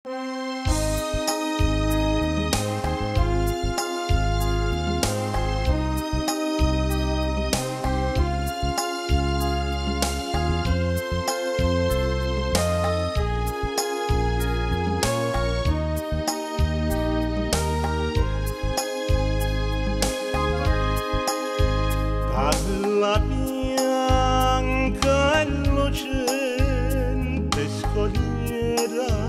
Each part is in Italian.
Dalla bianca innocente scogliera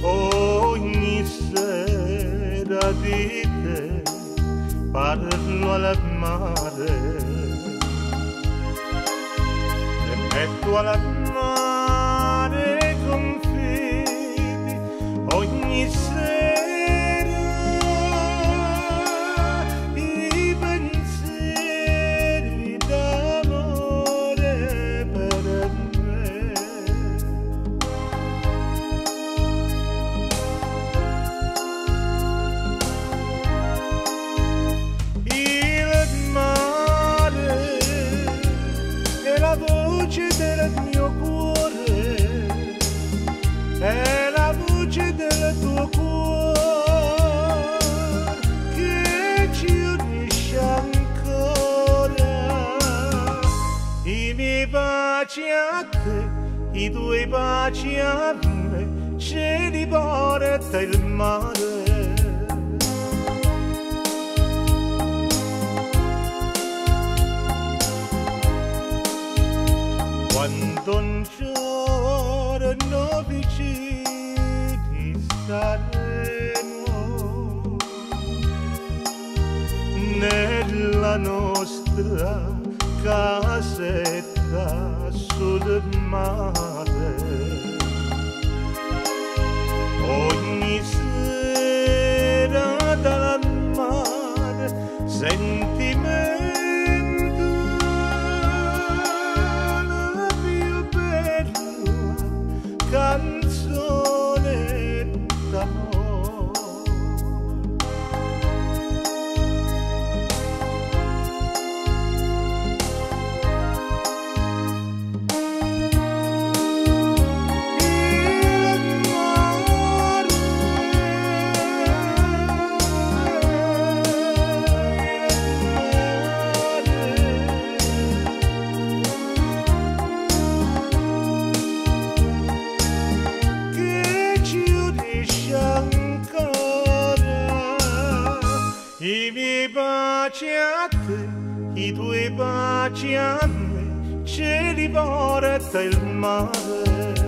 ogni sera di te parlo al mare e metto al mare confidi ogni sera del mio cuore è la voce del tuo cuore che ci unisce ancora. I miei baci a te, i tuoi baci a me, ce li porta il mare. Quando un giorno vicini saremo nella nostra casetta sul mare, ogni sera dal mare sentimento canzone d'amore. I miei baci a te, i tuoi baci a me, ce li porta il mare.